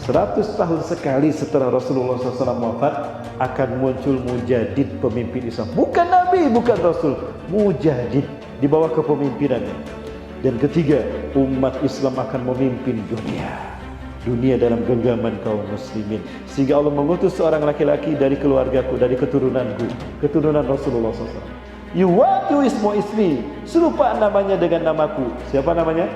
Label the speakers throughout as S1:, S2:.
S1: 100 tahun sekali setelah Rasulullah SAW wafat akan muncul mujadid pemimpin Islam. Bukan Nabi, bukan Rasul, mujadid di bawah kepemimpinannya. Dan ketiga, umat Islam akan memimpin dunia dalam genggaman kaum muslimin. Sehingga Allah mengutus seorang laki-laki dari keluargaku, dari keturunanku, keturunan Rasulullah SAW. Yuwatu ismu ismi, serupa namanya dengan namaku. Siapa namanya?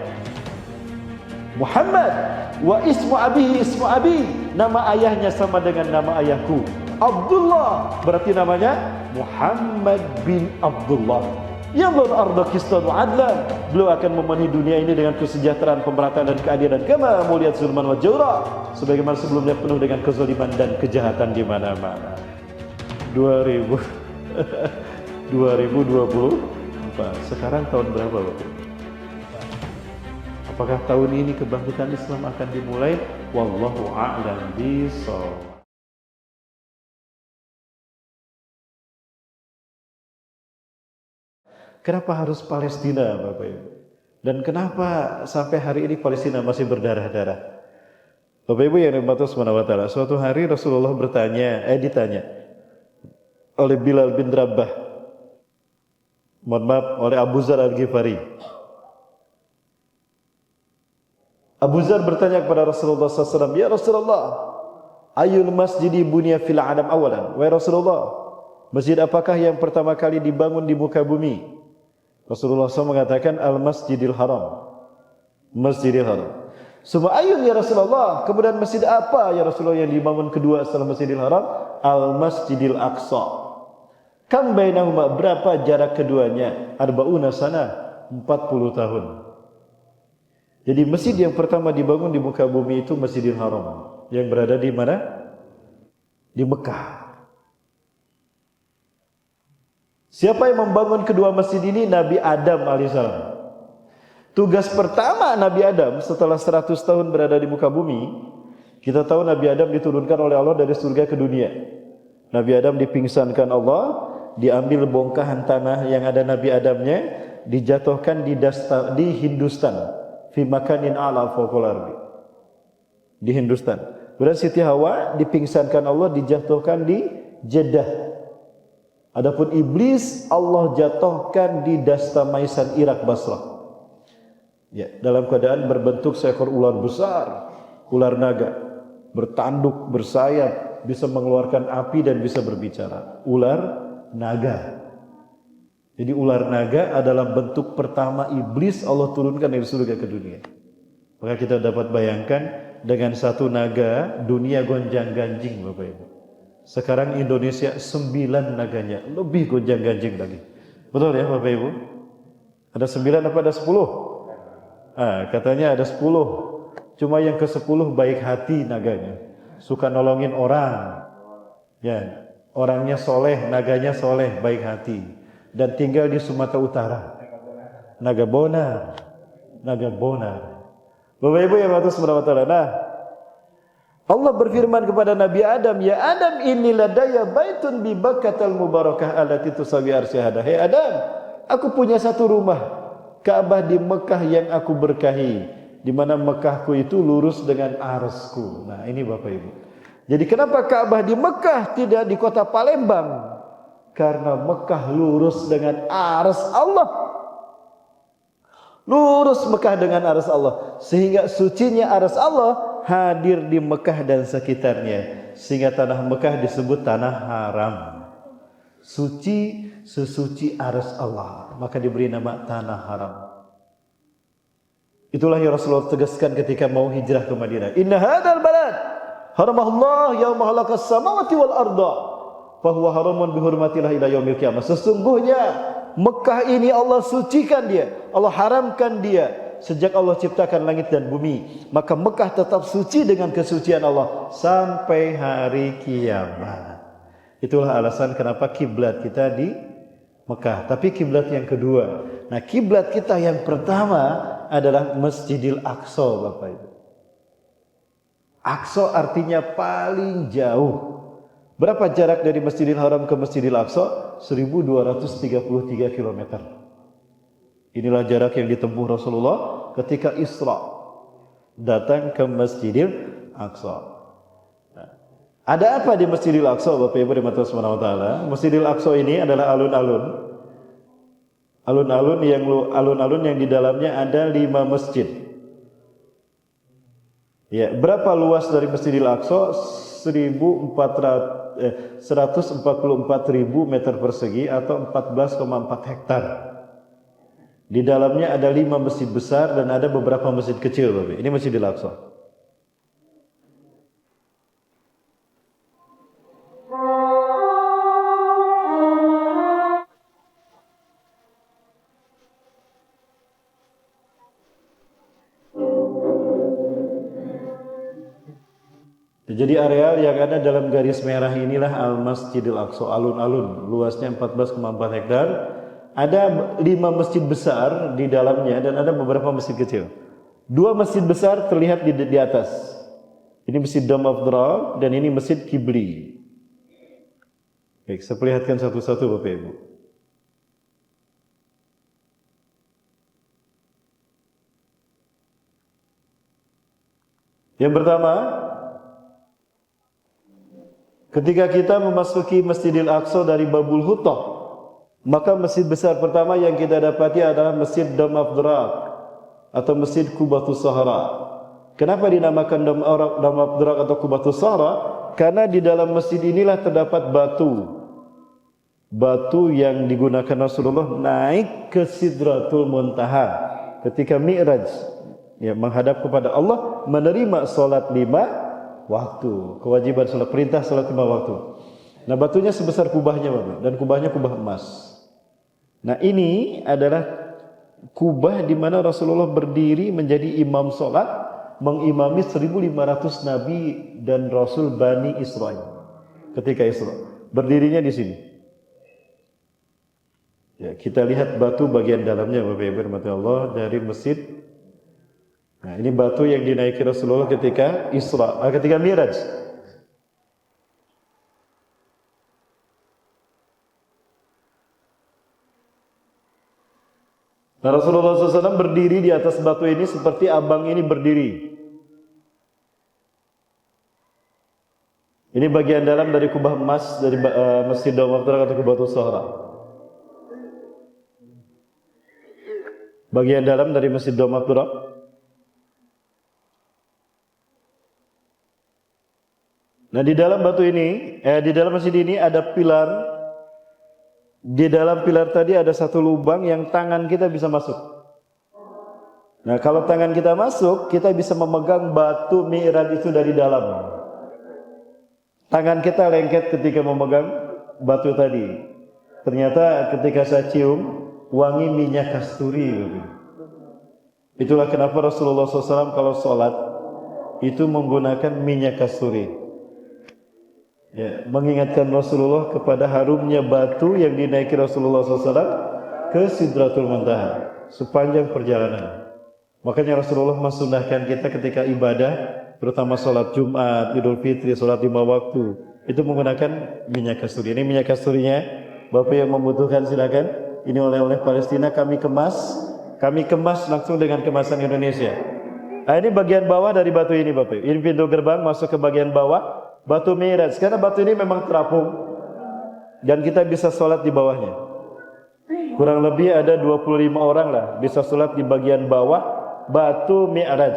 S1: Muhammad. Wa ismu abihi ismu abi, nama ayahnya sama dengan nama ayahku. Abdullah, berarti namanya Muhammad bin Abdullah. Yamlul arda qistan wa adlan, beliau akan memenuhi dunia ini dengan kesejahteraan, pemerataan dan keadilan. Kama muliyat zulman wa jawra, sebagaimana sebelumnya penuh dengan kezaliman dan kejahatan di mana-mana. 2024. Sekarang tahun berapa, Bapak? Apakah tahun ini kebangkitan Islam akan dimulai? Wallahu a'lam bishawab. Kenapa harus Palestina, Bapak Ibu? Dan kenapa sampai hari ini Palestina masih berdarah-darah? Bapak Ibu yang dirahmati Allah Subhanahu wa taala, suatu hari Rasulullah ditanya oleh Bilal bin Rabah, oleh Abu Zar Al-Ghifari. Abu Zar bertanya kepada Rasulullah SAW, ya Rasulullah, ayul masjidi bunya fil alam awalan. Wahai Rasulullah, masjid apakah yang pertama kali dibangun di muka bumi? Rasulullah SAW mengatakan Al-Masjidil Haram. Masjidil Haram. Semua ayun ya Rasulullah. Kemudian masjid apa ya Rasulullah yang dibangun kedua setelah Masjidil Haram? Al-Masjidil Aqsa. Kam bainahuma, berapa jarak keduanya? Arba'una sana, 40 tahun. Jadi masjid yang pertama dibangun di muka bumi itu Masjidil Haram, yang berada di mana? Di Mekah. Siapa yang membangun kedua masjid ini? Nabi Adam alaihissalam. Tugas pertama Nabi Adam setelah 100 tahun berada di muka bumi, kita tahu Nabi Adam diturunkan oleh Allah dari surga ke dunia. Nabi Adam dipingsankan Allah, diambil bongkahan tanah yang ada Nabi Adamnya, dijatuhkan di Hindustan, fi makanin a'la fawqal ardi, di Hindustan. Kemudian Siti Hawa dipingsankan Allah, dijatuhkan di Jeddah. Adapun iblis Allah jatuhkan di Dastamaisan, Irak, Basrah. Ya, dalam keadaan berbentuk seekor ular besar, ular naga, bertanduk, bersayap, bisa mengeluarkan api dan bisa berbicara. Ular naga. Jadi ular naga adalah bentuk pertama iblis Allah turunkan dari surga ke dunia. Maka kita dapat bayangkan dengan satu naga dunia gonjang-ganjing, Bapak Ibu. Sekarang Indonesia 9 naganya, lebih gonjang-ganjing lagi. Betul ya Bapak Ibu? Ada 9 apa ada 10? Katanya ada 10. Cuma yang ke-10 baik hati naganya. Suka nolongin orang. Ya, orangnya soleh, naganya soleh, baik hati. Dan tinggal di Sumatera Utara. Naga Bonar. Naga Bonar. Bapak Ibu yang Allah Subhanahu wa taala. Nah, Allah berfirman kepada Nabi Adam, ya Adam, inni ladaya baitun bi Bakkatal mubarakah allati tusawi arsyahada. Hei Adam, aku punya satu rumah Ka'bah di Mekah yang aku berkahi, di mana Mekahku itu lurus dengan arsku. Nah, ini Bapak Ibu. Jadi kenapa Ka'bah di Mekah tidak di kota Palembang? Karena Mekah lurus dengan ars Allah. Lurus Mekah dengan ars Allah, sehingga sucinya ars Allah hadir di Mekah dan sekitarnya, sehingga tanah Mekah disebut tanah haram. Suci sesuci ars Allah, maka diberi nama tanah haram. Itulah yang Rasulullah tegaskan ketika mau hijrah ke Madinah. Inna hadzal balad haramahullah yauma khalaqas samawati wal arda fa huwa haramun bi hurmatillah ila yaumil qiyamah. Sesungguhnya Mekah ini Allah sucikan dia, Allah haramkan dia sejak Allah ciptakan langit dan bumi. Maka Mekah tetap suci dengan kesucian Allah sampai hari kiamat. Itulah alasan kenapa kiblat kita di Mekah. Tapi kiblat yang kedua, nah kiblat kita yang pertama adalah Masjidil Aqsa, Bapak Ibu. Aqsa artinya paling jauh. Berapa jarak dari Masjidil Haram ke Masjidil Aqsa? 1233 km. Inilah jarak yang ditempuh Rasulullah ketika Isra, datang ke Masjidil Aqsa. Ada apa di Masjidil Aqsa, Bapak Ibu rahmati Allah Subhanahu wa taala? Masjidil Aqsa ini adalah alun-alun. Alun-alun yang di dalamnya ada 5 masjid. Ya, berapa luas dari Masjidil Aqsa? 144.000 meter persegi atau 14,4 hektar. Di dalamnya ada 5 masjid besar dan ada beberapa masjid kecil, Bapak. Ini Masjidil Aqsa. Jadi areal yang ada dalam garis merah inilah Al-Masjidil Aqsa, alun-alun, luasnya 14,4 hektar. Ada 5 masjid besar di dalamnya dan ada beberapa masjid kecil. 2 masjid besar terlihat di atas. Ini Masjid Dome of the Rock dan ini Masjid Qibli. Baik, saya perlihatkan satu-satu Bapak Ibu. Yang pertama, ketika kita memasuki Masjidil Aqsa dari Babul Huttah, maka masjid besar pertama yang kita dapati adalah Masjid Dome of the Rock atau Masjid Qubatus Sahara. Kenapa dinamakan Dome of the Rock atau Qubatus Sahara? Karena di dalam masjid inilah terdapat batu yang digunakan Rasulullah naik ke Sidratul Muntaha ketika Mi'raj, ya, menghadap kepada Allah, menerima salat 5 waktu, kewajiban salat, perintah salat 5 waktu. Nah, batunya sebesar kubahnya, Bapak, dan kubahnya kubah emas. Nah, ini adalah kubah di mana Rasulullah berdiri menjadi imam salat, mengimami 1.500 nabi dan rasul Bani Israel ketika Isra. Berdirinya di sini. Ya, kita lihat batu bagian dalamnya, Bapak Ibu rahmati Allah, dari masjid. Nah, ini batu yang dinaiki Rasulullah ketika ketika Mi'raj. Nah, Rasulullah SAW berdiri di atas batu ini seperti abang ini berdiri. Ini bagian dalam dari kubah emas dari Masjid Dome of the Rock atau Qubatus Sahara. Bagian dalam dari Masjid Dome of the Rock. Nah, di dalam batu ini, di dalam masjid ini ada pilar. Di dalam pilar tadi ada satu lubang yang tangan kita bisa masuk. Nah, kalau tangan kita masuk, kita bisa memegang batu Mi'raj itu dari dalam. Tangan kita lengket ketika memegang batu tadi. Ternyata ketika saya cium, wangi minyak kasturi. Itulah kenapa Rasulullah SAW kalau sholat itu menggunakan minyak kasturi. Ya, mengingatkan Rasulullah kepada harumnya batu yang dinaiki Rasulullah SAW ke Sidratul Muntaha sepanjang perjalanan. Makanya Rasulullah mensunahkan kita ketika ibadah, terutama sholat Jumat, Idul Fitri, sholat 5 waktu, itu menggunakan minyak kasturi. Ini minyak kasturinya, Bapak yang membutuhkan silakan. Ini oleh-oleh Palestina kami kemas langsung dengan kemasan Indonesia. Nah, ini bagian bawah dari batu ini, Bapak. Ini pintu gerbang masuk ke bagian bawah. Batu Mi'raj, karena batu ini memang terapung dan kita bisa sholat di bawahnya. Kurang lebih ada 25 orang lah bisa sholat di bagian bawah batu Mi'raj.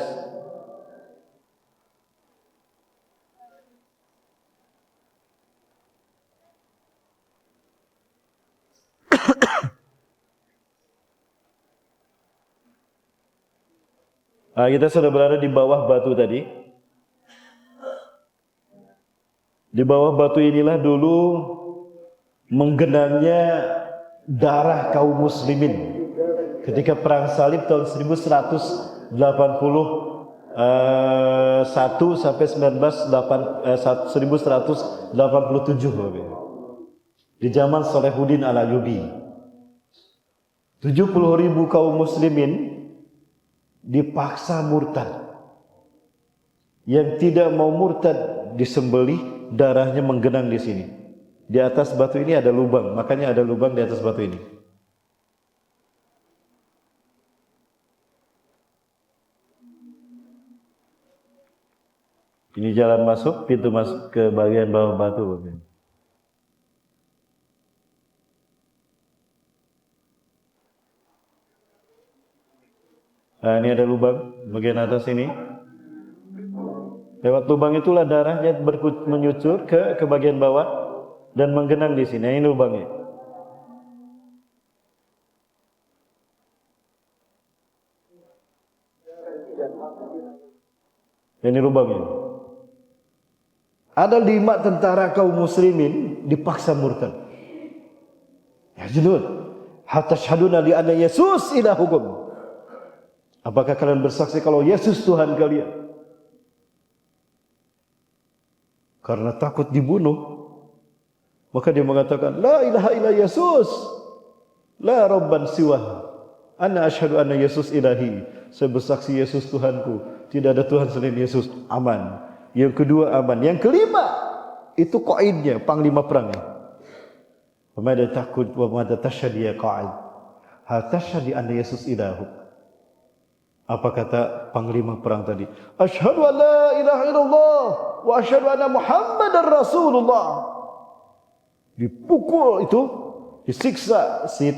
S1: Nah, kita sudah berada di bawah batu tadi. Di bawah batu inilah dulu menggenangnya darah kaum muslimin ketika perang salib tahun 1181 sampai 1187 di zaman Salahuddin Al-Ayyubi. 70.000 kaum muslimin dipaksa murtad. Yang tidak mau murtad disembelih, darahnya menggenang di sini. Di atas batu ini ada lubang, makanya ada lubang di atas batu ini. Ini jalan masuk, pintu masuk ke bagian bawah batu, Bapak. Nah, ini ada lubang bagian atas ini. Lewat lubang itulah darahnya menyucur ke bagian bawah dan menggenang di sini. Ini lubangnya. Ini lubangnya. Ada 5 tentara kaum muslimin dipaksa murtad. Ya junud, hatta syahaduna li anna Yesus ilahukum. Apakah kalian bersaksi kalau Yesus Tuhan kalian? Karena takut dibunuh, maka dia mengatakan, La ilaha illa Yesus, la robban siwah. Ana asyhadu anna Yesus ilahi. Saya bersaksi Yesus Tuhanku. Tidak ada Tuhan selain Yesus. Aman. Yang kedua aman. Yang kelima, itu qaidnya, panglima perangnya. Pemada takut, pemada tasyhad ya qaid. Hal tasyhad anna Yesus ilahu. Apa kata panglima perang tadi? Asyhadu an la ilaha illallah wa asyhadu anna Muhammadar Rasulullah. Dipukul itu, disiksa si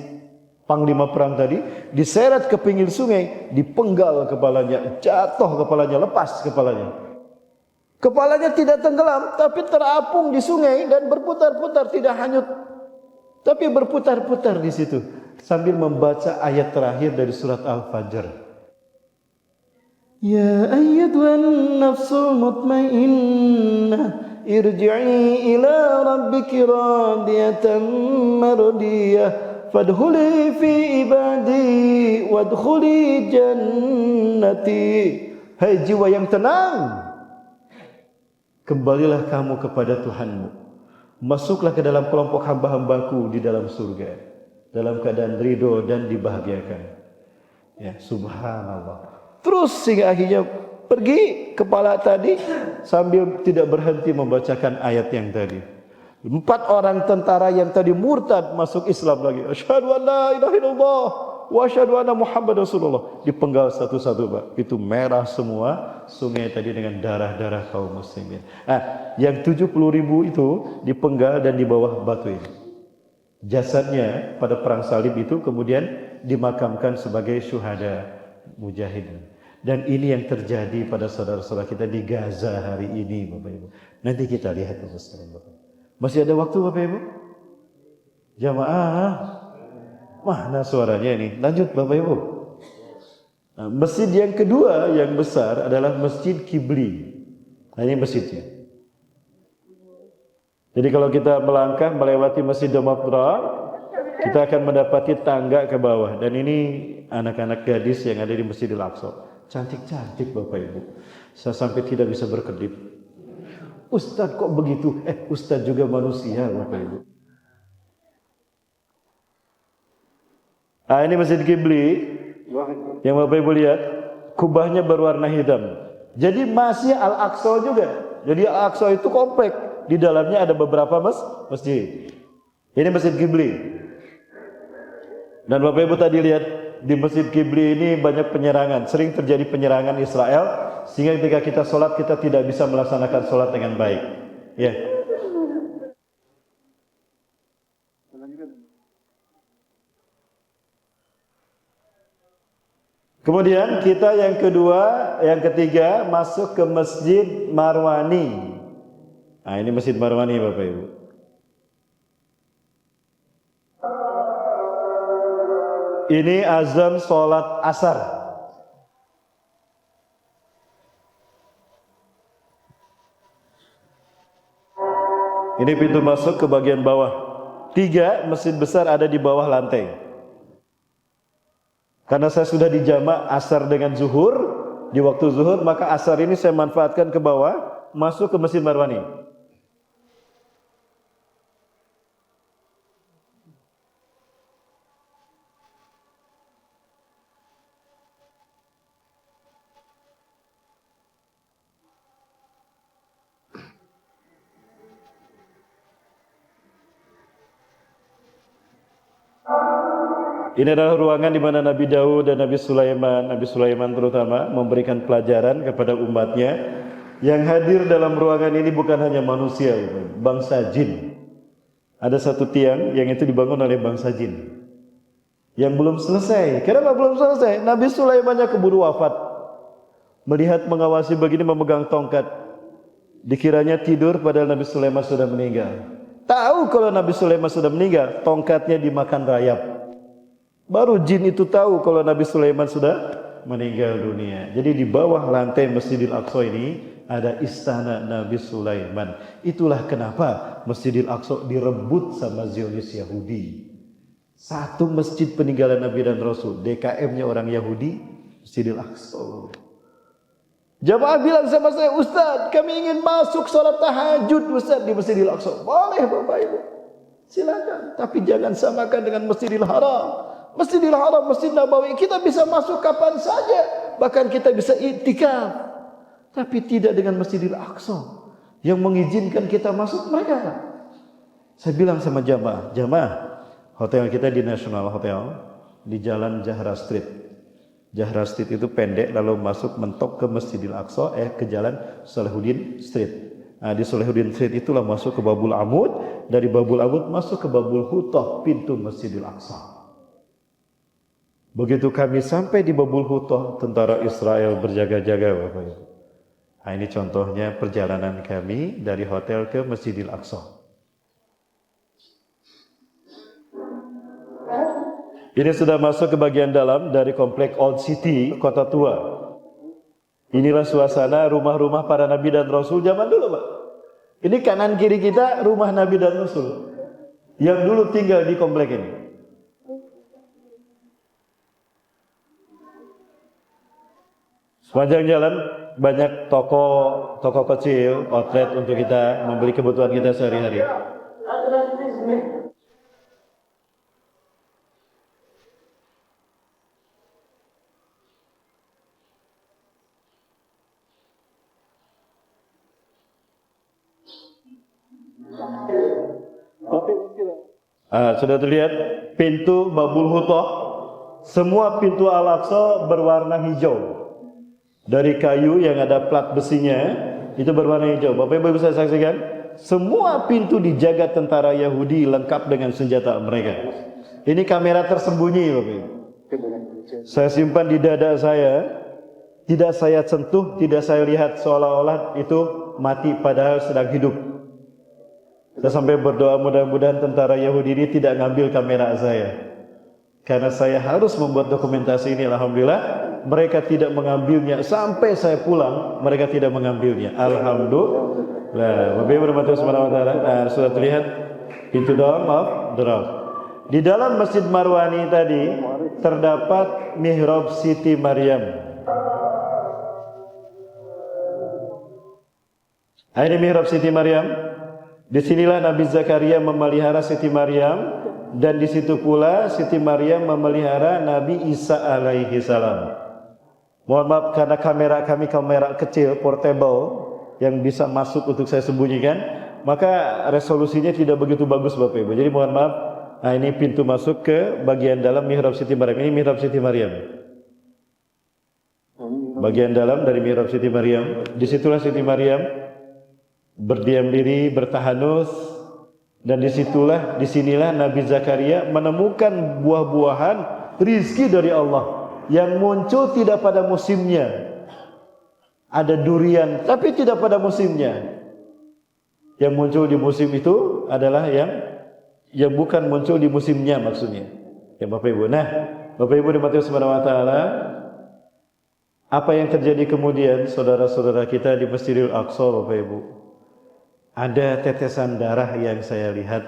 S1: panglima perang tadi, diseret ke pinggir sungai, dipenggal kepalanya, jatuh kepalanya, lepas kepalanya. Kepalanya tidak tenggelam, tapi terapung di sungai dan berputar-putar, tidak hanyut, tapi berputar-putar di situ sambil membaca ayat terakhir dari surat Al-Fajr. Ya ayyatuhan nafsul mutmainnah irji'i ila rabbiki radiyatan mardiyah fadkhuli fi ibadi wadkhuli jannati. Hai jiwa yang tenang, kembalilah kamu kepada Tuhanmu, masuklah ke dalam kelompok hamba-hambaku di dalam surga dalam keadaan ridho dan dibahagiakan. Ya, subhanallah. Terus sehingga akhirnya pergi kepala tadi sambil tidak berhenti membacakan ayat yang tadi. 4 orang tentara yang tadi murtad masuk Islam lagi. Asyhadu an la ilaha illallah wa asyhadu anna Muhammadar Rasulullah. Dipenggal satu-satu, Pak. Itu merah semua sungai tadi dengan darah-darah kaum muslimin. Yang 70.000 itu dipenggal dan di bawah batu ini. Jasadnya pada perang salib itu kemudian dimakamkan sebagai syuhada mujahidin. Dan ini yang terjadi pada saudara-saudara kita di Gaza hari ini, Bapak Ibu. Nanti kita lihat Bapak. Masih ada waktu Bapak Ibu? Jamaah, mana suaranya ini? Lanjut Bapak Ibu. Nah, masjid yang kedua yang besar adalah Masjid Qibli. Nah, ini masjidnya. Jadi kalau kita melangkah melewati Masjid Damatra, kita akan mendapati tangga ke bawah. Dan ini anak-anak gadis yang ada di Masjidil Aqsa. Cantik-cantik Bapak Ibu. Saya sampai tidak bisa berkedip. Ustadz kok begitu? Ustadz juga manusia Bapak Ibu. Ini Masjid Qibli. Yang Bapak Ibu lihat, kubahnya berwarna hitam. Jadi masih Al-Aqsa juga. Jadi Al-Aqsa itu komplek. Di dalamnya ada beberapa masjid. Ini Masjid Qibli. Dan Bapak Ibu tadi lihat di Masjid Qibli ini banyak penyerangan. Sering terjadi penyerangan Israel sehingga ketika kita sholat kita tidak bisa melaksanakan sholat dengan baik. Ya. Kemudian kita yang kedua, yang ketiga masuk ke Masjid Marwani. Nah, ini Masjid Marwani Bapak Ibu. Ini azan sholat asar. Ini pintu masuk ke bagian bawah. 3 masjid besar ada di bawah lantai. Karena saya sudah dijamak asar dengan zuhur, di waktu zuhur, maka asar ini saya manfaatkan ke bawah, masuk ke Masjid Marwani. Ini adalah ruangan di mana Nabi Daud dan Nabi Sulaiman terutama memberikan pelajaran kepada umatnya Yang hadir dalam ruangan ini bukan hanya manusia, bangsa jin. Ada satu tiang yang itu dibangun oleh bangsa jin. Yang belum selesai. Kenapa belum selesai? Nabi Sulaimannya keburu wafat. Melihat mengawasi begini memegang tongkat. Dikiranya tidur padahal Nabi Sulaiman sudah meninggal. Tahu kalau Nabi Sulaiman sudah meninggal, tongkatnya dimakan rayap. Baru jin itu tahu kalau Nabi Sulaiman sudah meninggal dunia. Jadi di bawah lantai Masjidil Aqsa ini ada istana Nabi Sulaiman. Itulah kenapa Masjidil Aqsa direbut sama Zionis Yahudi. Satu masjid peninggalan Nabi dan Rasul, DKM-nya orang Yahudi, Masjidil Aqsa. Jamaah bilang sama saya, Ustaz, kami ingin masuk salat tahajud Ustaz di Masjidil Aqsa. Boleh Bapak Ibu, silakan. Tapi jangan samakan dengan Masjidil Haram. Masjidil Haram, Masjid Nabawi, kita bisa masuk kapan saja. Bahkan kita bisa iktikaf. Tapi tidak dengan Masjidil Aqsa yang mengizinkan kita masuk mereka. Saya bilang sama jamaah, hotel kita di National Hotel, di Jalan Jahra Street. Jahra Street itu pendek, lalu masuk mentok ke Masjidil Aqsa, ke Jalan Salahuddin Street. Nah, di Salahuddin Street itulah masuk ke Babul Amud. Dari Babul Amud masuk ke Babul Hutah, pintu Masjidil Aqsa. Begitu kami sampai di Babul Hutah, tentara Israel berjaga-jaga Bapak Ibu. Nah, ini contohnya perjalanan kami dari hotel ke Masjidil Aqsa. Ini sudah masuk ke bagian dalam dari komplek Old City, Kota Tua. Inilah suasana rumah-rumah para Nabi dan Rasul zaman dulu Pak. Ini kanan kiri kita rumah Nabi dan Rasul yang dulu tinggal di komplek ini. Sepanjang jalan banyak toko kecil, outlet untuk kita membeli kebutuhan kita sehari-hari. Sudah terlihat pintu Babul Hutah, semua pintu Al-Aqsa berwarna hijau. Dari kayu yang ada plat besinya itu berwarna hijau. Bapak Ibu bisa saksikan, semua pintu dijaga tentara Yahudi lengkap dengan senjata mereka. Ini kamera tersembunyi Bapak Ibu. Saya simpan di dada saya, tidak saya sentuh, tidak saya lihat, seolah-olah itu mati padahal sedang hidup. Saya sampai berdoa mudah-mudahan tentara Yahudi ini tidak ngambil kamera saya. Karena saya harus membuat dokumentasi ini, alhamdulillah mereka tidak mengambilnya sampai saya pulang, mereka tidak mengambilnya. Alhamdulillah. Bapak Ibu rahmatullahi subhanahu wa taala. Sudah terlihat pintu Dome of the Rock. Di dalam Masjid Marwani tadi terdapat mihrab Siti Maryam. Ini mihrab Siti Maryam. Disinilah Nabi Zakaria memelihara Siti Maryam. Dan di situ pula Siti Maryam memelihara Nabi Isa alaihi salam. Mohon maaf karena kamera kecil portable yang bisa masuk untuk saya sembunyikan, maka resolusinya tidak begitu bagus Bapak Ibu. Jadi mohon maaf. Nah, ini pintu masuk ke bagian dalam mihrab Siti Maryam. Ini mihrab Siti Maryam. Bagian dalam dari mihrab Siti Maryam. Disitulah Siti Maryam berdiam diri, bertahanus. Dan disinilah Nabi Zakaria menemukan buah-buahan rizki dari Allah yang muncul tidak pada musimnya. Ada durian, tapi tidak pada musimnya. Yang muncul di musim itu adalah yang bukan muncul di musimnya maksudnya. Ya Bapak Ibu. Nah, Bapak Ibu dimati subhanahu wa taala, apa yang terjadi kemudian saudara-saudara kita di Masjidil Aqsa Bapak Ibu? Ada tetesan darah yang saya lihat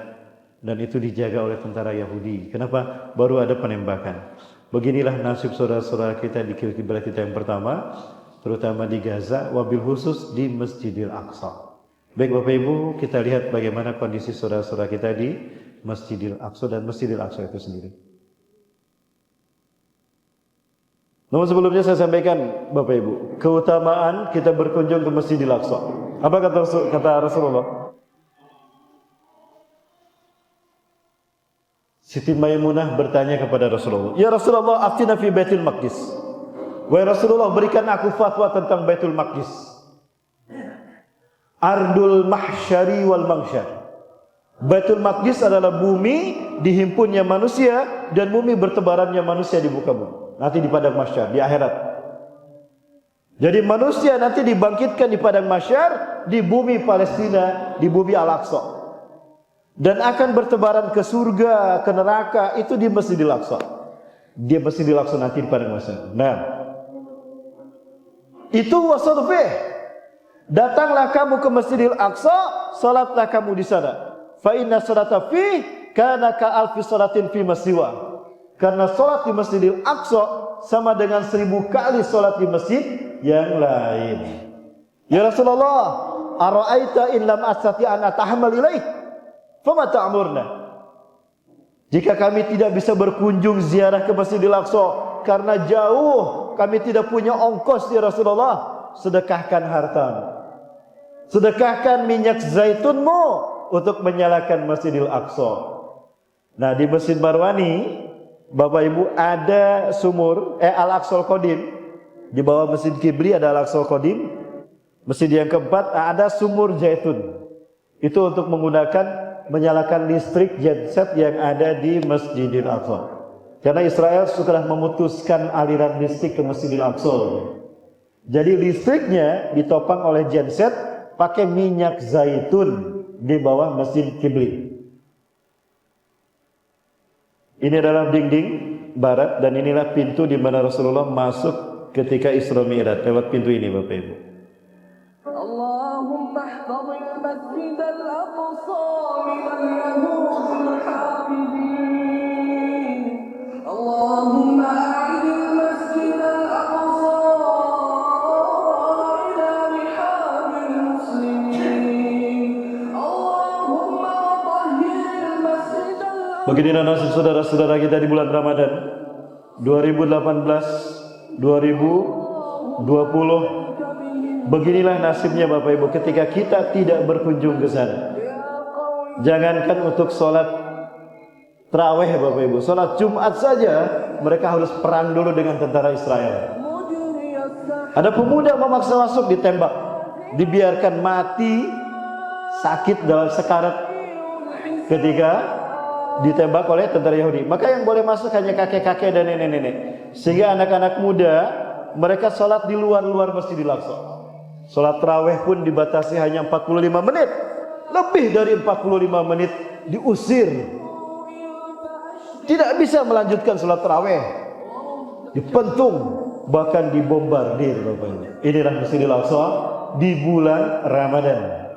S1: dan itu dijaga oleh tentara Yahudi. Kenapa? Baru ada penembakan. Beginilah nasib saudara-saudara kita di kiblat kita yang pertama, terutama di Gaza, wabil khusus di Masjidil Aqsa. Baik Bapak Ibu, kita lihat bagaimana kondisi saudara-saudara kita di Masjidil Aqsa dan Masjidil Aqsa itu sendiri. Namun sebelumnya saya sampaikan Bapak Ibu, keutamaan kita berkunjung ke Masjidil Aqsa. Apa kata Rasulullah? Siti Maimunah bertanya kepada Rasulullah, "Ya Rasulullah, aftina fi Baitul Maqdis." Wahai Rasulullah, berikan aku fatwa tentang Baitul Maqdis. Ardul mahsyari wal mangsyar. Baitul Maqdis adalah bumi dihimpunnya manusia dan bumi bertebarannya manusia di muka bumi. Nanti di padang mahsyar, di akhirat. Jadi manusia nanti dibangkitkan di padang mahsyar, di bumi Palestina, di bumi Al-Aqsa. Dan akan bertebaran ke surga, ke neraka, itu di Masjidil Aqsa. Dia Masjidil Aqsa nanti di padang mahsyar. Nah, itu wasal fih. Datanglah kamu ke Masjidil Aqsa, salatlah kamu di sana. Fa inna salata fi kana ka alfi salatin fi masjiwa. Karena salat di Masjidil Aqsa sama dengan 1000 kali salat di masjid yang lain. Ya Rasulullah, ara'aita in lam astati an atahammal ilaik? Fama ta'murna? Jika kami tidak bisa berkunjung ziarah ke Masjidil Aqsa karena jauh, kami tidak punya ongkos ya Rasulullah, sedekahkan hartamu. Sedekahkan minyak zaitunmu untuk menyalakan Masjidil Aqsa. Nah, di Masjid Marwani, Bapak Ibu, ada sumur Al-Aqsal Qadim. Di bawah Masjid Kibli ada Al-Aqsal Qadim. Masjid yang keempat ada sumur zaitun. Itu untuk menyalakan listrik genset yang ada di Masjidil Aqsa. Karena Israel sudah memutuskan aliran listrik ke Masjidil Aqsa. Jadi listriknya ditopang oleh genset pakai minyak zaitun di bawah Masjid Kibli. Ini adalah dinding barat dan inilah pintu di mana Rasulullah masuk ketika Isra Mi'raj, lewat pintu ini Bapak Ibu. Allahumma ihfazil Masjidal Aqsa minal yahudil hafidin. Allahumma a'idil Masjidal Aqsa ila rihabil muslimin. Allahumma tahhiril Masjidal Aqsa. Beginilah nasib saudara-saudara kita di bulan Ramadan 2018, 2020. Beginilah nasibnya Bapak Ibu ketika kita tidak berkunjung ke sana. Jangankan untuk sholat tarawih Bapak Ibu, sholat Jumat saja mereka harus perang dulu dengan tentara Israel. Ada pemuda memaksa masuk, ditembak, dibiarkan mati sakit dalam sekarat ketika ditembak oleh tentara Yahudi. Maka yang boleh masuk hanya kakek-kakek dan nenek-nenek. Sehingga anak-anak muda mereka sholat di luar Masjidil Aqsa. Sholat tarawih pun dibatasi hanya 45 menit. Lebih dari 45 menit diusir. Tidak bisa melanjutkan sholat tarawih. Dipentung, bahkan dibombardir Bapak Ibu. Inilah Masjidil Aqsa di bulan Ramadan.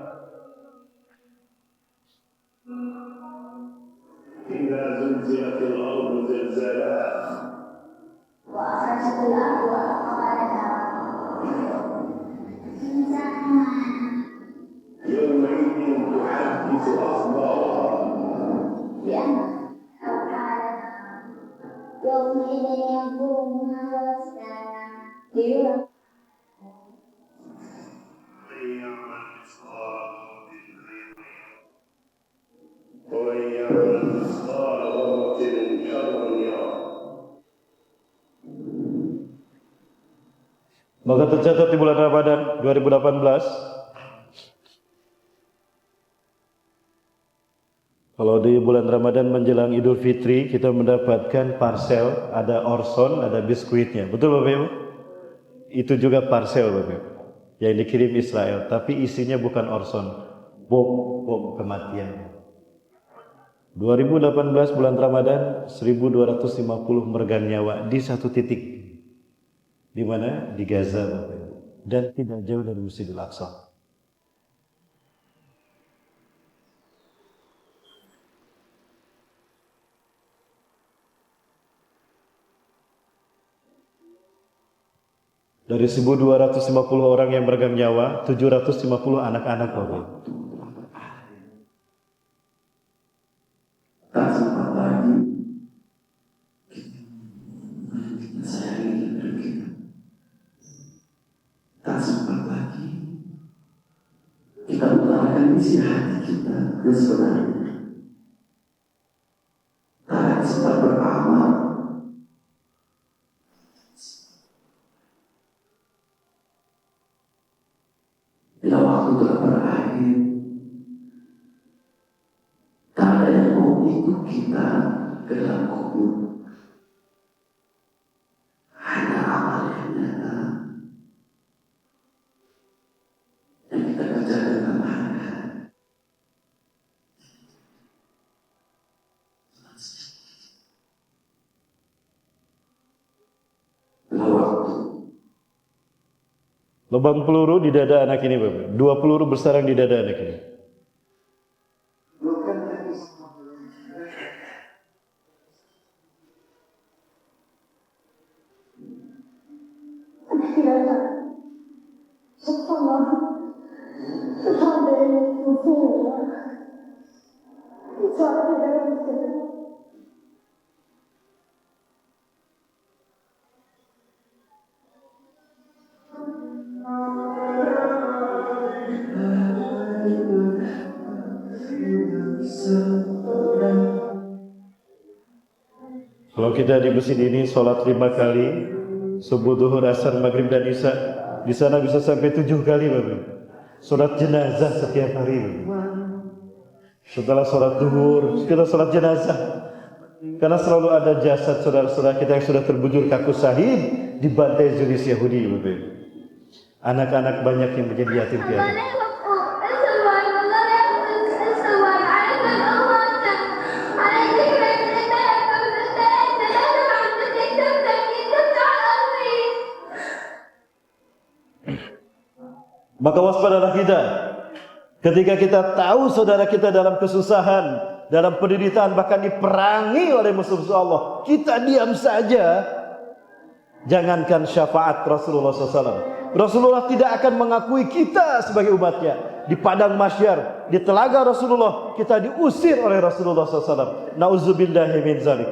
S1: Idza zulzilatil ardu zilzalaha wa akhrajatil ardu athqalaha. يومئذ تحدث أخبارها بأنها يومئذ ينظرها واسنانا ومن يعمل مثقال ذرة شرا يره. Maka tercatat di bulan Ramadan 2018, kalau di bulan Ramadan menjelang Idul Fitri kita mendapatkan parsel, ada orson, ada biskuitnya. Betul Bapak Ibu? Itu juga parsel Bapak Ibu yang dikirim Israel, tapi isinya bukan orson, bom kematian. 2018 bulan Ramadan 1250 meregang nyawa di satu titik. Di mana? Di Gaza Bapak Ibu. Dan tidak jauh dari Masjidil Aqsa. Dari 1250 orang yang meregang nyawa, 750 anak-anak Bapak Ibu.
S2: Tak sempat lagi tak sempat lagi kita utarakan isi hati kita yang sebenarnya. Tak sempat beramal.
S1: Lubang peluru di dada anak ini, Bapak. 2 peluru bersarang di dada anak ini. Kalau kita di masjid ini sholat 5 kali, subuh, duhur, asar, maghrib dan isya, di sana bisa sampai 7 kali, Bapak. Sholat jenazah setiap hari, Bapak. Setelah sholat duhur, kita sholat jenazah. Karena selalu ada jasad saudara-saudara kita yang sudah terbujur kaku syahid di bantai Zionis Yahudi, Bapak. Anak-anak banyak yang menjadi yatim piatu. Maka waspadalah kita ketika kita tahu saudara kita dalam kesusahan, dalam penderitaan, bahkan diperangi oleh musuh-musuh Allah, kita diam saja. Jangankan syafaat Rasulullah SAW, Rasulullah tidak akan mengakui kita sebagai umatnya. Di padang mahsyar, di telaga Rasulullah, kita diusir oleh Rasulullah SAW. Nauzubillahi min zalik.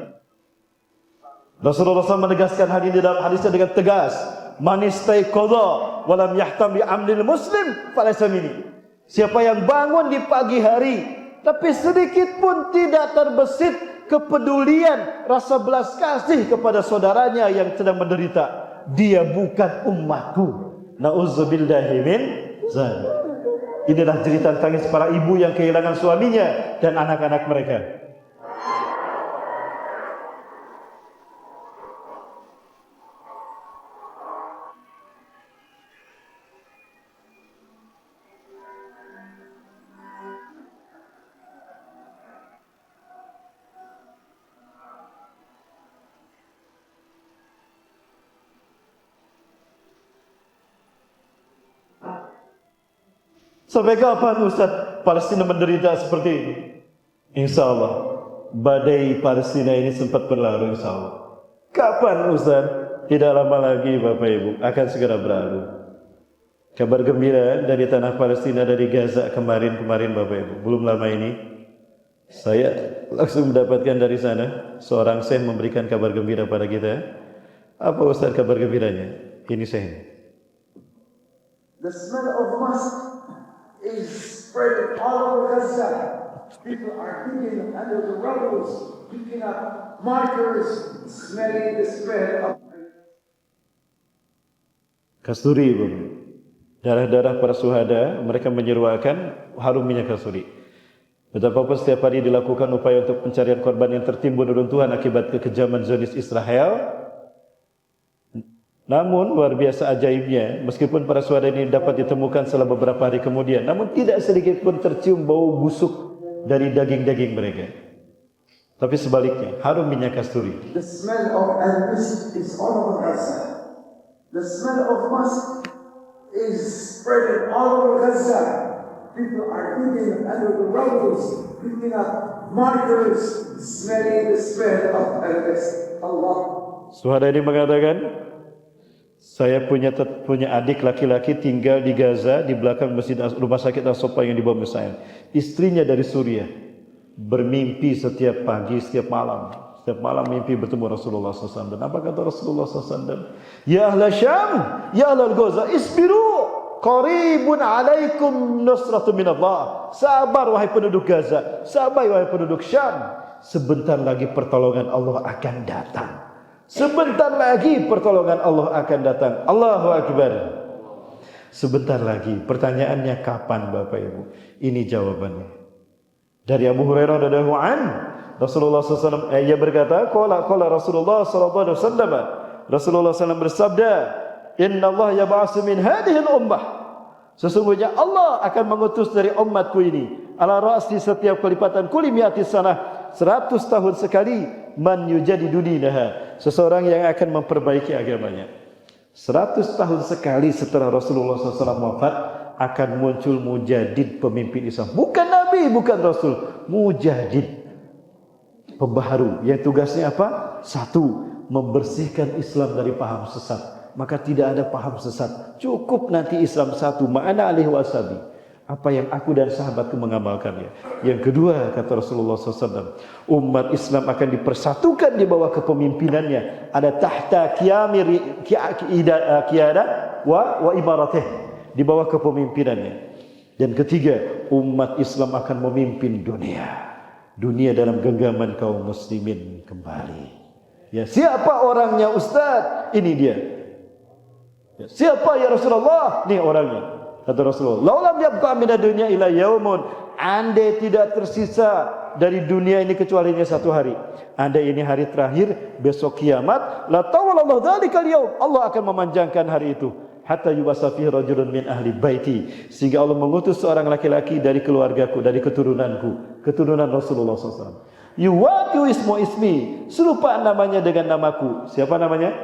S1: Rasulullah SAW menegaskan hal ini dalam hadisnya dengan tegas. Man istaiqadha wa lam yahtam bi amril muslim falaysa minni. Siapa yang bangun di pagi hari tapi sedikit pun tidak terbesit kepedulian, rasa belas kasih kepada saudaranya yang sedang menderita, dia bukan umatku. Nauzubillahi min zalik. Inilah cerita tangis para ibu yang kehilangan suaminya dan anak-anak mereka. Sampai kapan Ustaz Palestina menderita seperti ini? Insya Allah badai Palestina ini sempat berlalu, insya Allah. Kapan Ustaz? Tidak lama lagi Bapak Ibu akan segera berlalu. Kabar gembira dari tanah Palestina, dari Gaza kemarin Bapak Ibu. Belum lama ini saya langsung mendapatkan dari sana seorang syekh memberikan kabar gembira pada kita. Apa Ustaz kabar gembiranya? Ini syekh.
S2: The smell of musk is spread all over Gaza. People are digging under the rubble, picking up markers, smelling the spread of kasturi, darah-darah para syuhada. Mereka menyeruakan harum minyak kasturi. Betapapun setiap hari dilakukan upaya untuk pencarian korban yang tertimbun reruntuhan akibat kekejaman Zionis Israel. Namun luar biasa ajaibnya, meskipun para syuhada ini dapat ditemukan setelah beberapa hari kemudian, namun tidak sedikit pun tercium bau busuk dari daging-daging mereka. Tapi sebaliknya, harum minyak kasturi. The smell of al-misk is all over Gaza. The smell of musk is spreading all over Gaza. People are digging under the rubble, picking up markers, smelling the spread of al-misk. Allah.
S1: Syuhada ini mengatakan, saya punya adik laki-laki tinggal di Gaza, di belakang masjid rumah sakit Al-Sofa yang dibom Israel. Istrinya dari Suriah, bermimpi setiap pagi, setiap malam mimpi bertemu Rasulullah SAW. Dan apa kata Rasulullah SAW? Ya ahla Syam, ya ahla Gaza, isbiru, qaribun alaikum nusratu minallah. Sabar wahai penduduk Gaza, sabar wahai penduduk Syam. Sebentar lagi pertolongan Allah akan datang. Sebentar lagi pertolongan Allah akan datang. Allahu Akbar. Sebentar lagi. Pertanyaannya kapan Bapak Ibu? Ini jawabannya. Dari Abu Hurairah radhiyallahu anhu, Rasulullah SAW ia berkata, qala Rasulullah sallallahu alaihi wasallam, Rasulullah SAW bersabda, "Inna Allah yab'atsu min hadhihi al-ummah." Sesungguhnya Allah akan mengutus dari umatku ini, ala ra'si setiap kelipatan kulli mi'ati sanah, 100 tahun sekali, man yujadidu dinaha, seseorang yang akan memperbaiki agamanya. 100 tahun sekali setelah Rasulullah SAW wafat akan muncul mujaddid pemimpin Islam. Bukan Nabi, bukan Rasul. Mujaddid. Pembaharu. Yang tugasnya apa? Satu, membersihkan Islam dari paham sesat. Maka tidak ada paham sesat. Cukup nanti Islam satu. Ma'ana alaihi wasabi. Apa yang aku dan sahabatku mengamalkannya. Yang kedua, kata Rasulullah SAW, umat Islam akan dipersatukan di bawah kepemimpinannya. Ada tahta qiyada wa ibaratih. Di bawah kepemimpinannya. Dan ketiga, umat Islam akan memimpin dunia. Dunia dalam genggaman kaum muslimin kembali. Ya, siapa orangnya Ustaz? Ini dia. Ya, siapa ya Rasulullah? Ini orangnya. Kata Rasulullah, "Laulam yabqa minad dunya ila yaumun." Andai tidak tersisa dari dunia ini kecuali satu hari. Andai ini hari terakhir, besok kiamat, la tawallallahu dzalikal yaum. Allah akan memanjangkan hari itu. Hatta yuwasafi rajulun min ahli baiti, sehingga Allah mengutus seorang laki-laki dari keluargaku, dari keturunanku, keturunan Rasulullah SAW. Yuwatu ismu ismi, serupa namanya dengan namaku. Siapa namanya?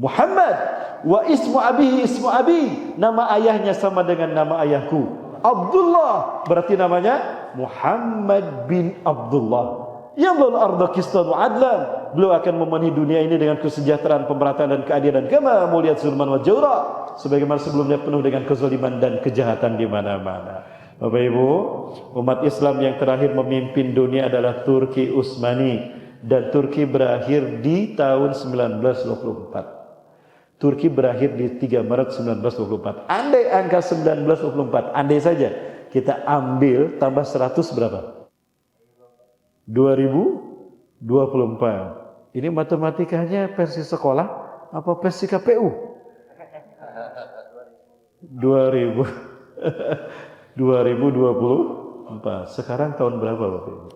S1: Muhammad. Wa ismu abihi ismu abi, nama ayahnya sama dengan nama ayahku. Abdullah, berarti namanya Muhammad bin Abdullah. Yamlul arda qistan wa adlan, beliau akan memenuhi dunia ini dengan kesejahteraan, pemerataan dan keadilan. Kama muliyat zulman wa jawra, sebagaimana sebelumnya penuh dengan kezaliman dan kejahatan di mana-mana. Bapak Ibu, umat Islam yang terakhir memimpin dunia adalah Turki Utsmani, dan Turki berakhir di tahun 1924. Turki berakhir di 3 Maret 1924. Andai angka 1924, andai saja kita ambil tambah 100 berapa? 2024. Ini matematikanya versi sekolah apa versi KPU? 2024. Sekarang tahun berapa Bapak Ibu?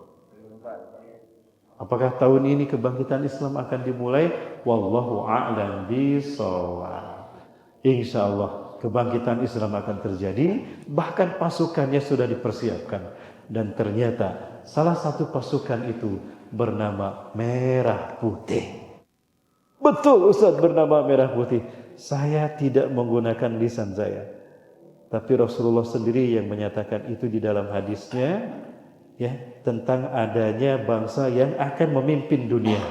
S1: Apakah tahun ini kebangkitan Islam akan dimulai? Wallahu a'lam bishawab. Insyaallah kebangkitan Islam akan terjadi, bahkan pasukannya sudah dipersiapkan, dan ternyata salah satu pasukan itu bernama Merah Putih. Betul Ustaz, bernama Merah Putih. Saya tidak menggunakan lisan saya, tapi Rasulullah sendiri yang menyatakan itu di dalam hadisnya, ya, tentang adanya bangsa yang akan memimpin dunia.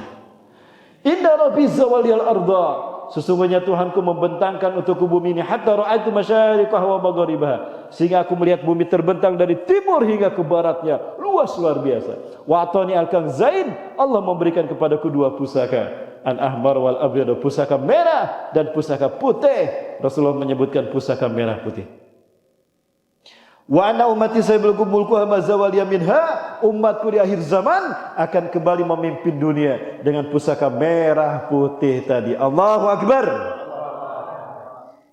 S1: Inna rabbi zawaliyal arda, sesungguhnya Tuhanku membentangkan untukku bumi ini, hatta ra'aitu masyariqaha wa magharibaha, sehingga aku melihat bumi terbentang dari timur hingga ke baratnya, luas luar biasa. Wa atani al-kanzain, Allah memberikan kepadaku 2 pusaka, al-ahmar wal abyad, pusaka merah dan pusaka putih. Rasulullah menyebutkan pusaka merah putih. Wa anna ummati sayablughul mulkuha ma zawaliya minha, umatku di akhir zaman akan kembali memimpin dunia dengan pusaka merah putih tadi. Allahu Akbar.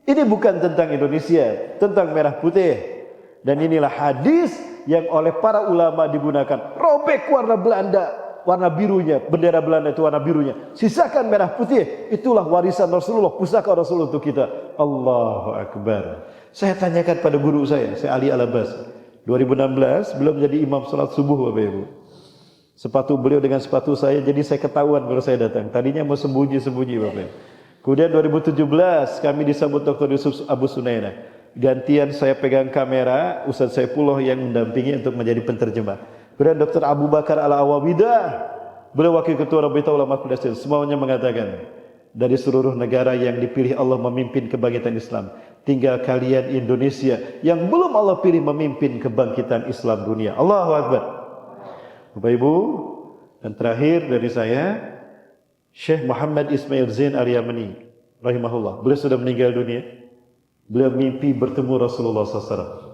S1: Ini bukan tentang Indonesia, tentang merah putih. Dan inilah hadis yang oleh para ulama digunakan. Robek warna Belanda, warna birunya, bendera Belanda itu warna birunya, sisakan merah putih. Itulah warisan Rasulullah, pusaka Rasulullah untuk kita. Allahu Akbar. Saya tanyakan pada guru saya Ali Al-Abbas. 2016 belum menjadi imam salat subuh Bapak Ibu. Sepatu beliau dengan sepatu saya, jadi saya ketahuan kalau saya datang. Tadinya mau sembunyi-sembunyi Bapak Ibu. Kemudian 2017 kami disambut Dr. Yusuf Abu Sunaina. Gantian saya pegang kamera, Ustaz Saifullah yang mendampingi untuk menjadi penterjemah. Kemudian Dr. Abu Bakar Al-Awawidah, beliau wakil ketua Rabita Ulama Quraisy, semuanya mengatakan, dari seluruh negara yang dipilih Allah memimpin kebangkitan Islam, tinggal kalian Indonesia yang belum Allah pilih memimpin kebangkitan Islam dunia. Allahu Akbar. Bapak Ibu, dan terakhir dari saya, Syekh Muhammad Ismail Zain Al-Yamani rahimahullah. Beliau sudah meninggal dunia. Beliau mimpi bertemu Rasulullah SAW.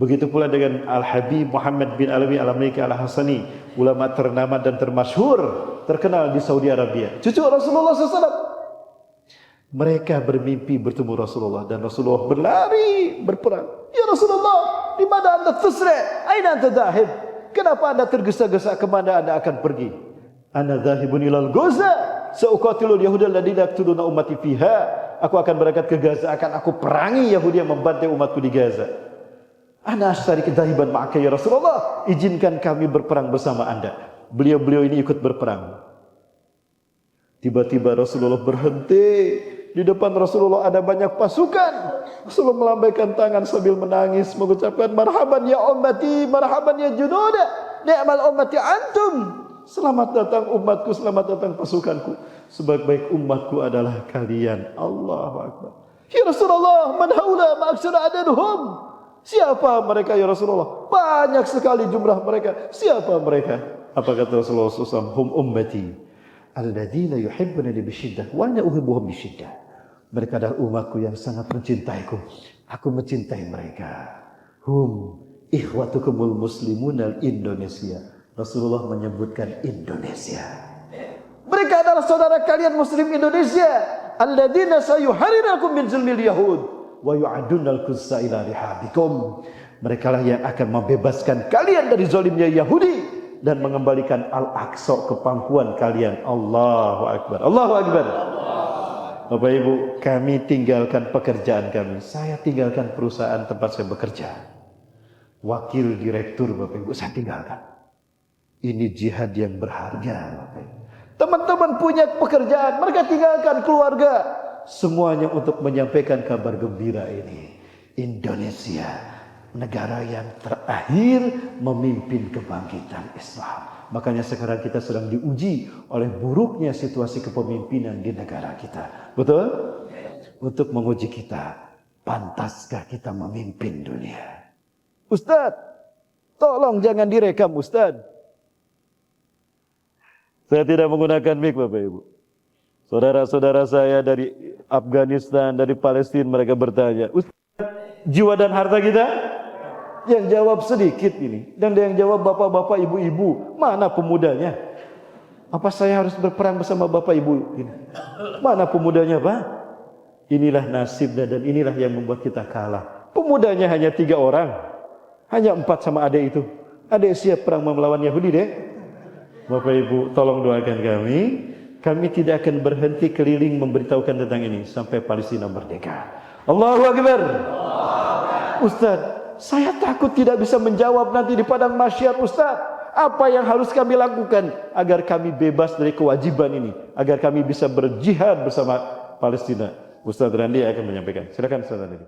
S1: Begitu pula dengan Al-Habib Muhammad bin Alawi Al-Amriki Al-Hasani, ulama ternama dan termasyhur, terkenal di Saudi Arabia, cucu Rasulullah SAW. Mereka bermimpi bertemu Rasulullah, dan Rasulullah berlari, berperang. Ya Rasulullah, di mana anda tusri? Aina anta dhahib? Kenapa anda tergesa-gesa, kemana anda akan pergi? Ana dhahibun ilal Gaza, seuqatilul yahuda alladziina yaqtuluna ummati fiha. Aku akan berangkat ke Gaza, akan aku perangi Yahudi yang membantai umatku di Gaza. Ana ashtari dhahiban ma'aka ya Rasulullah, izinkan kami berperang bersama anda. Beliau-beliau ini ikut berperang. Tiba-tiba Rasulullah berhenti. Di depan Rasulullah ada banyak pasukan. Rasulullah melambaikan tangan sambil menangis, mengucapkan, marhaban ya ummati, marhaban ya junuda, ni'mal ummati antum. Selamat datang umatku, selamat datang pasukanku. Sebaik-baik umatku adalah kalian. Allahu Akbar. Ya Rasulullah, man haula ma'aksara adaduhum. Siapa mereka ya Rasulullah? Banyak sekali jumlah mereka. Siapa mereka? Apa kata Rasulullah SAW? Hum ummati alladzina yuhibbunani bisyiddah wa ana uhibbuhum bisyiddah. Mereka adalah umatku yang sangat mencintaiku. Aku mencintai mereka. Hum ikhwatukumul muslimun al-Indonesia. Rasulullah menyebutkan Indonesia. Mereka adalah saudara kalian muslim Indonesia. Alladzina sayuharrirakum min zulmil yahud wa yu'adunal qudsa ila rihabikum. Mereka lah yang akan membebaskan kalian dari zalimnya Yahudi dan mengembalikan Al-Aqsa ke pangkuan kalian. Allahu Akbar. Allahu Akbar. Bapak Ibu, kami tinggalkan pekerjaan kami. Saya tinggalkan perusahaan tempat saya bekerja. Wakil direktur Bapak Ibu saya tinggalkan. Ini jihad yang berharga Bapak Ibu. Teman-teman punya pekerjaan, mereka tinggalkan keluarga. Semuanya untuk menyampaikan kabar gembira ini. Indonesia, negara yang terakhir memimpin kebangkitan Islam. Makanya sekarang kita sedang diuji oleh buruknya situasi kepemimpinan di negara kita. Betul? Untuk menguji kita, pantaskah kita memimpin dunia? Ustadz, tolong jangan direkam Ustadz. Saya tidak menggunakan mic Bapak Ibu. Saudara-saudara saya dari Afghanistan, dari Palestina, mereka bertanya, Ustadz, jiwa dan harta kita? Yang jawab sedikit ini. Dan yang jawab bapak-bapak, ibu-ibu. Mana pemudanya? Apa saya harus berperang bersama bapak ibu ini? Mana pemudanya Pak? Inilah nasibnya dan inilah yang membuat kita kalah. Pemudanya hanya 3 orang. Hanya 4 sama adik itu. Adik siap perang melawan Yahudi deh. Bapak ibu tolong doakan kami. Kami tidak akan berhenti keliling memberitahukan tentang ini. Sampai Palestina merdeka. Allahu Akbar. Ustaz, saya takut tidak bisa menjawab nanti di padang mahsyar Ustaz. Apa yang harus kami lakukan agar kami bebas dari kewajiban ini, agar kami bisa berjihad bersama Palestina? Ustaz Randi akan menyampaikan. Silakan Ustaz Randi.